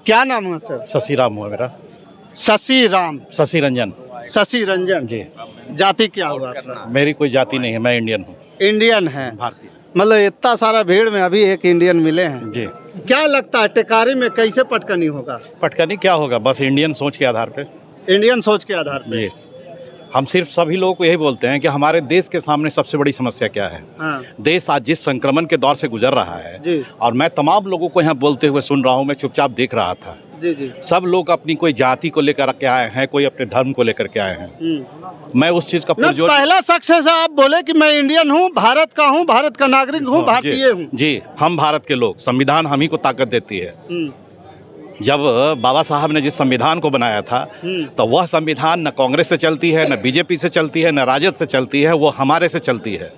क्या नाम है सर? शशि राम हुआ मेरा। शशि राम। शशि रंजन। शशि रंजन जी। जाति क्या हुआ आपका? मेरी कोई जाति नहीं है, मैं इंडियन हूँ। इंडियन है, भारतीय। मतलब इतना सारा भीड़ में अभी एक इंडियन मिले हैं। जी। क्या लगता है टेकारी में कैसे पटकनी होगा? पटकनी क्या होगा, बस इंडियन सोच के आधार पे। इंडियन सोच के आधार पे। जी। हम सिर्फ सभी लोगों को यही बोलते हैं कि हमारे देश के सामने सबसे बड़ी समस्या क्या है। हाँ। देश आज जिस संक्रमण के दौर से गुजर रहा है जी। और मैं तमाम लोगों को यहाँ बोलते हुए सुन रहा हूँ, मैं चुपचाप देख रहा था। जी जी। सब लोग अपनी कोई जाति को लेकर के आए हैं, कोई अपने धर्म को लेकर के आए हैं। मैं उस चीज का पुरजोर पहला शख्स है आप बोले कि मैं इंडियन हूँ, भारत का हूँ, भारत का नागरिक हूँ, भारतीय हूँ। जी, हम भारत के लोग, संविधान हम ही को ताकत देती है। जब बाबा साहब ने जिस संविधान को बनाया था तो वह संविधान न कांग्रेस से चलती है, न बीजेपी से चलती है, न राजद से चलती है, वो हमारे से चलती है।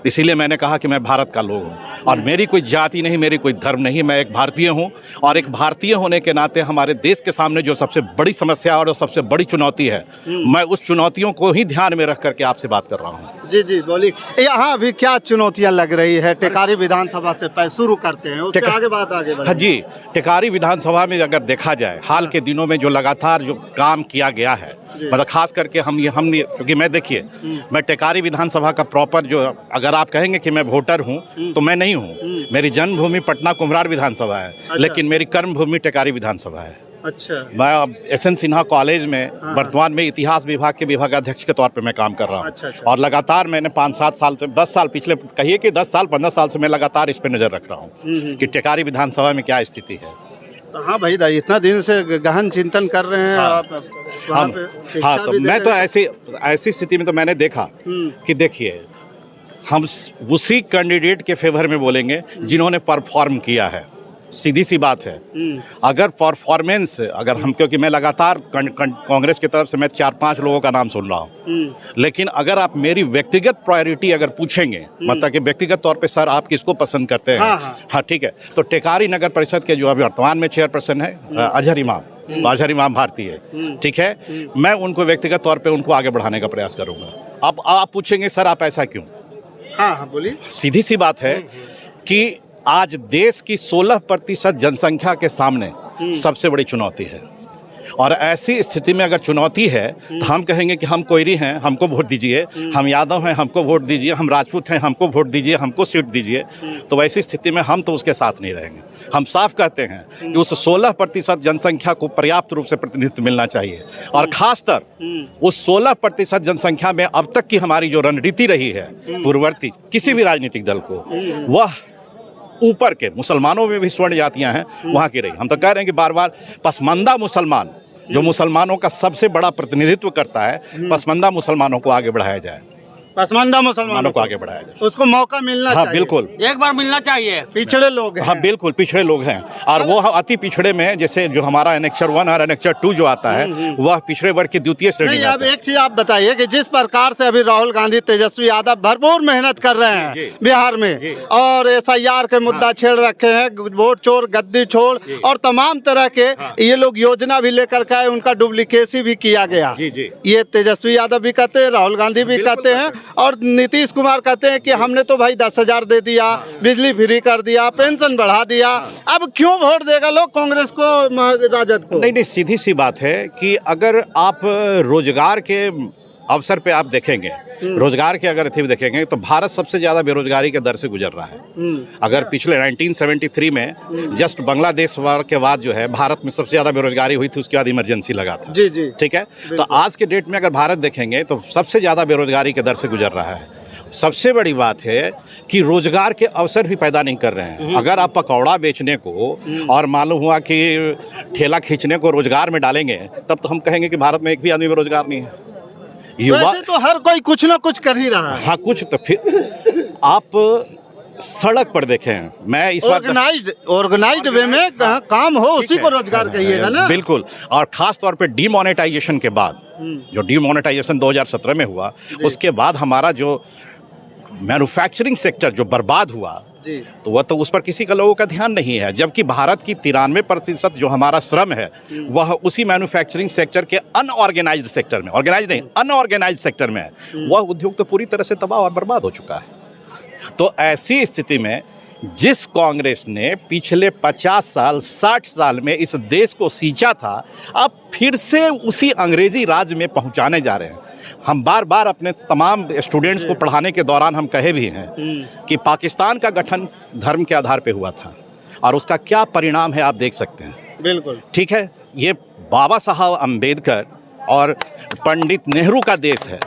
इसीलिए मैंने कहा कि मैं भारत का लोग हूँ और मेरी कोई जाति नहीं, मेरी कोई धर्म नहीं, मैं एक भारतीय हूँ। और एक भारतीय होने के नाते हमारे देश के सामने जो सबसे बड़ी समस्या और जो सबसे बड़ी चुनौती है, मैं उस चुनौतियों को ही ध्यान में रख करके आपसे बात कर रहा हूँ। जी जी बोलिए, यहाँ अभी क्या चुनौतियाँ लग रही है? टेकारी विधानसभा से शुरू करते हैं, उसके आगे बात आगे बढ़े। हाँ जी, टेकारी विधानसभा में अगर देखा जाए हाल के दिनों में जो लगातार जो काम किया गया है, मतलब खास करके हम क्योंकि मैं देखिए, मैं टेकारी विधानसभा का प्रॉपर जो, अगर आप कहेंगे कि मैं वोटर हूँ तो मैं नहीं हूँ। मेरी जन्मभूमि पटना कुम्हरार विधानसभा है। अच्छा। लेकिन मेरी कर्मभूमि टेकारी विधानसभा है। अच्छा। मैं अब एस.एन. सिन्हा कॉलेज में वर्तमान में इतिहास विभाग के विभागाध्यक्ष के तौर पे मैं काम कर रहा हूँ। अच्छा। और लगातार मैंने 5-7 साल से 10 साल पिछले कहिए कि 10 साल 15 साल से मैं लगातार इस पे नज़र रख रहा हूँ कि टेकारी विधानसभा में क्या स्थिति है। हाँ भाई, इतना दिन से गहन चिंतन कर रहे हैं आप। हाँ, तो मैं तो ऐसी स्थिति में तो मैंने देखा कि देखिए, हम उसी कैंडिडेट के फेवर में बोलेंगे जिन्होंने परफॉर्म किया है। सीधी सी बात है। अगर परफॉर्मेंस, अगर हम, क्योंकि मैं लगातार कांग्रेस की तरफ से मैं 4-5 लोगों का नाम सुन रहा हूँ, लेकिन अगर आप मेरी व्यक्तिगत प्रायोरिटी अगर पूछेंगे, मतलब कि व्यक्तिगत तौर पे सर आप किसको पसंद करते हैं, हाँ ठीक है, तो टेकारी नगर परिषद के जो अभी वर्तमान में चेयरपर्सन है अजहर इमाम भारतीय, ठीक है, मैं उनको व्यक्तिगत तौर पर उनको आगे बढ़ाने का प्रयास करूँगा। अब आप पूछेंगे सर आप ऐसा क्यों? हाँ बोलिए। सीधी सी बात है कि आज देश की 16% जनसंख्या के सामने सबसे बड़ी चुनौती है, और ऐसी स्थिति में अगर चुनौती है तो हम कहेंगे कि हम कोयरी हैं, हमको वोट दीजिए, हम यादव हैं, हमको वोट दीजिए, हम राजपूत हैं, हमको वोट दीजिए, हमको सीट दीजिए, तो वैसी स्थिति में हम तो उसके साथ नहीं रहेंगे। हम साफ कहते हैं कि उस 16% जनसंख्या को पर्याप्त रूप से प्रतिनिधित्व मिलना चाहिए, और खासकर उस 16% जनसंख्या में अब तक की हमारी जो रणनीति रही है पूर्ववर्ती किसी भी राजनीतिक दल को, वह ऊपर के मुसलमानों में भी स्वर्ण जातियां हैं वहाँ की रही। हम तो कह रहे हैं कि बार बार पसमानदा मुसलमान, जो मुसलमानों का सबसे बड़ा प्रतिनिधित्व करता है, पसमानदा मुसलमानों को आगे बढ़ाया जाए, पसमानदा मुसलमानों को आगे बढ़ाया जाए, उसको मौका मिलना चाहिए। बिल्कुल, एक बार मिलना चाहिए। पिछड़े लोग हैं। हाँ बिल्कुल, पिछड़े लोग हैं, और वो अति पिछड़े में जैसे जो हमारा एनेक्चर 1 और एनेक्चर 2 जो आता है, वह पिछड़े वर्ग की द्वितीय श्रेणी में। अब एक चीज आप बताइए कि जिस प्रकार से अभी राहुल गांधी, तेजस्वी यादव भरपूर मेहनत कर रहे हैं बिहार में, और SIR के मुद्दा छेड़ रखे हैं, वोट चोर, गद्दी छोड़, और तमाम तरह के ये लोग योजना भी लेकर के आए, उनका डुप्लीकेसी भी किया गया। ये तेजस्वी यादव भी कहते हैं, राहुल गांधी भी कहते हैं, और नीतीश कुमार कहते हैं कि हमने तो भाई 10,000 दे दिया, बिजली फ्री कर दिया, पेंशन बढ़ा दिया। अब क्यों वोट देगा लोग कांग्रेस को, राजद को? नहीं, सीधी सी बात है कि अगर आप रोजगार के अवसर पे आप देखेंगे, रोजगार के अगर अथी देखेंगे, तो भारत सबसे ज्यादा बेरोजगारी के दर से गुजर रहा है। अगर पिछले 1973 में जस्ट बांग्लादेश वार के बाद जो है भारत में सबसे ज्यादा बेरोजगारी हुई थी, उसके बाद इमरजेंसी लगा था। जी जी, ठीक है। तो आज के डेट में अगर भारत देखेंगे तो सबसे ज्यादा बेरोजगारी के दर से गुजर रहा है। सबसे बड़ी बात है कि रोजगार के अवसर भी पैदा नहीं कर रहे हैं। अगर आप पकौड़ा बेचने को और मालूम हुआ कि ठेला खींचने को रोजगार में डालेंगे, तब तो हम कहेंगे कि भारत में एक भी आदमी बेरोजगार नहीं है। युवा तो हर कोई कुछ ना कुछ कर ही रहा है। हाँ कुछ, तो फिर आप सड़क पर देखें, मैं इस ऑर्गेनाइज्ड वे में काम हो, उसी को रोजगार कहिएगा ना। बिल्कुल, और खास तौर पे डीमोनेटाइजेशन के बाद, जो डीमोनेटाइजेशन 2017 में हुआ, उसके बाद हमारा जो मैन्युफैक्चरिंग सेक्टर जो बर्बाद हुआ, तो वह तो उस पर किसी का लोगों का ध्यान नहीं है। जबकि भारत की 93% जो हमारा श्रम है वह उसी मैन्युफैक्चरिंग सेक्टर के अनऑर्गेनाइज्ड सेक्टर में, ऑर्गेनाइज नहीं, अनऑर्गेनाइज्ड सेक्टर में है। वह उद्योग तो पूरी तरह से तबाह और बर्बाद हो चुका है। तो ऐसी स्थिति में जिस कांग्रेस ने पिछले 50 साल 60 साल में इस देश को सींचा था, अब फिर से उसी अंग्रेजी राज में पहुंचाने जा रहे हैं। हम बार बार अपने तमाम स्टूडेंट्स को पढ़ाने के दौरान हम कहे भी हैं कि पाकिस्तान का गठन धर्म के आधार पे हुआ था और उसका क्या परिणाम है आप देख सकते हैं। बिल्कुल ठीक है, ये बाबा साहब अम्बेडकर और पंडित नेहरू का देश है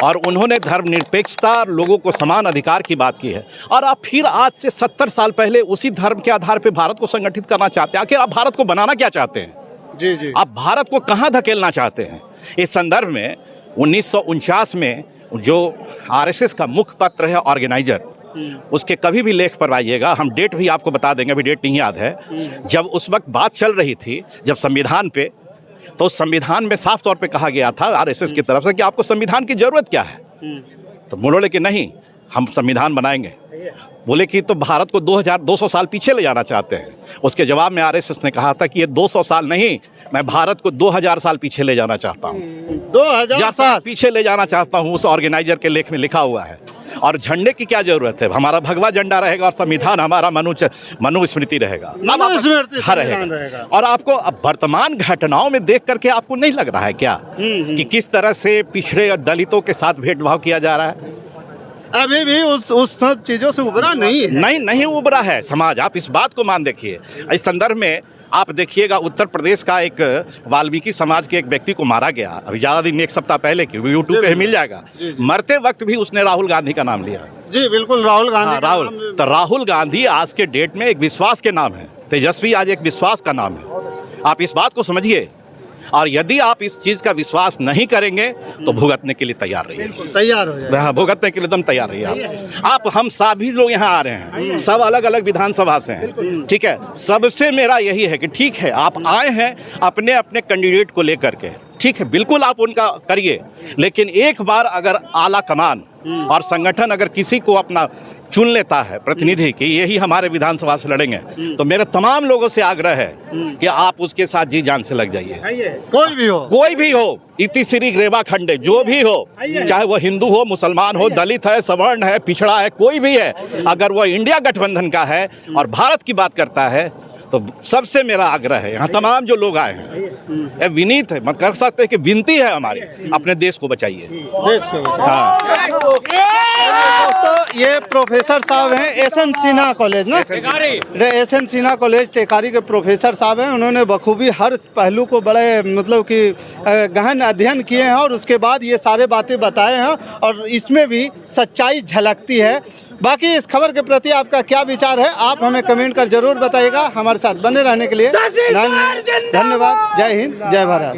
और उन्होंने धर्मनिरपेक्षता, लोगों को समान अधिकार की बात की है। और आप फिर आज से 70 साल पहले उसी धर्म के आधार पे भारत को संगठित करना चाहते हैं। आखिर आप भारत को बनाना क्या चाहते हैं? जी जी, आप भारत को कहाँ धकेलना चाहते हैं? इस संदर्भ में 1949 में जो आरएसएस का मुख्य पत्र है ऑर्गेनाइजर, उसके कभी भी लेख पर आइएगा, हम डेट भी आपको बता देंगे, अभी डेट नहीं याद है। जब उस वक्त बात चल रही थी जब संविधान पे, तो संविधान में साफ तौर पे कहा गया था आरएसएस की तरफ से कि आपको संविधान की जरूरत क्या है। तो बोले कि नहीं, हम संविधान बनाएंगे। बोले कि तो भारत को 2200 साल पीछे ले जाना चाहते हैं। उसके जवाब में आरएसएस ने कहा था कि ये 200 साल नहीं, मैं भारत को 2000 साल पीछे ले जाना चाहता हूँ। 2000 साल पीछे ले जाना चाहता हूँ, उस ऑर्गेनाइजर के लेख में लिखा हुआ है। और झंडे की क्या जरूरत है? हमारा भगवा झंडा रहेगा और संविधान हमारा मनुस्मृति रहेगा, रहेगा। और आपको अब वर्तमान घटनाओं में देख करके आपको नहीं लग रहा है क्या कि किस तरह से पिछड़े और दलितों के साथ भेदभाव किया जा रहा है? अभी भी उस सब चीजों से उबरा नहीं है। नहीं उबरा है समाज। आप इस बात को मान देखिए। इस संदर्भ में आप देखिएगा, उत्तर प्रदेश का एक वाल्मीकि समाज के एक व्यक्ति को मारा गया अभी ज़्यादा दिन, एक सप्ताह पहले की, यूट्यूब पे मिल जाएगा। मरते वक्त भी उसने राहुल गांधी का नाम लिया। जी बिल्कुल, राहुल गांधी। तो राहुल गांधी आज के डेट में एक विश्वास के नाम है। तेजस्वी आज एक विश्वास का नाम है। आप इस बात को समझिए। और यदि आप इस चीज का विश्वास नहीं करेंगे तो भुगतने के लिए तैयार रहिए। तैयार हो जाए, भुगतने के लिए एकदम तैयार रहिए आप। हम सभी लोग यहाँ आ रहे हैं, सब अलग अलग विधानसभा से हैं, ठीक है। सबसे मेरा यही है कि ठीक है, आप आए हैं अपने अपने कैंडिडेट को लेकर के, ठीक है, बिल्कुल आप उनका करिए। लेकिन एक बार अगर आला कमान और संगठन अगर किसी को अपना चुन लेता है प्रतिनिधि कि यही हमारे विधानसभा से लड़ेंगे, तो मेरे तमाम लोगों से आग्रह है कि आप उसके साथ जी जान से लग जाइए। कोई भी हो, इति श्री रेवा खंडे जो भी हो, चाहे वो हिंदू हो, मुसलमान हो, दलित है, सवर्ण है, पिछड़ा है, कोई भी है, अगर वो इंडिया गठबंधन का है और भारत की बात करता है तो सबसे मेरा आग्रह है, यहाँ तमाम जो लोग आए हैं, विनीत है, मत कर सकते कि विनती है हमारी, अपने देश को बचाइए। दोस्तों, ये प्रोफेसर साहब हैं एसएन सिन्हा कॉलेज ना, एसएन सिन्हा कॉलेज टेकारी के प्रोफेसर साहब हैं। उन्होंने बखूबी हर पहलू को बड़े मतलब कि गहन अध्ययन किए हैं और उसके बाद ये सारे बातें बताए हैं और इसमें भी सच्चाई झलकती है। बाकी इस खबर के प्रति आपका क्या विचार है, आप हमें कमेंट कर जरूर बताइएगा। हमारे साथ बने रहने के लिए धन्यवाद। जय हिंद, जय भारत।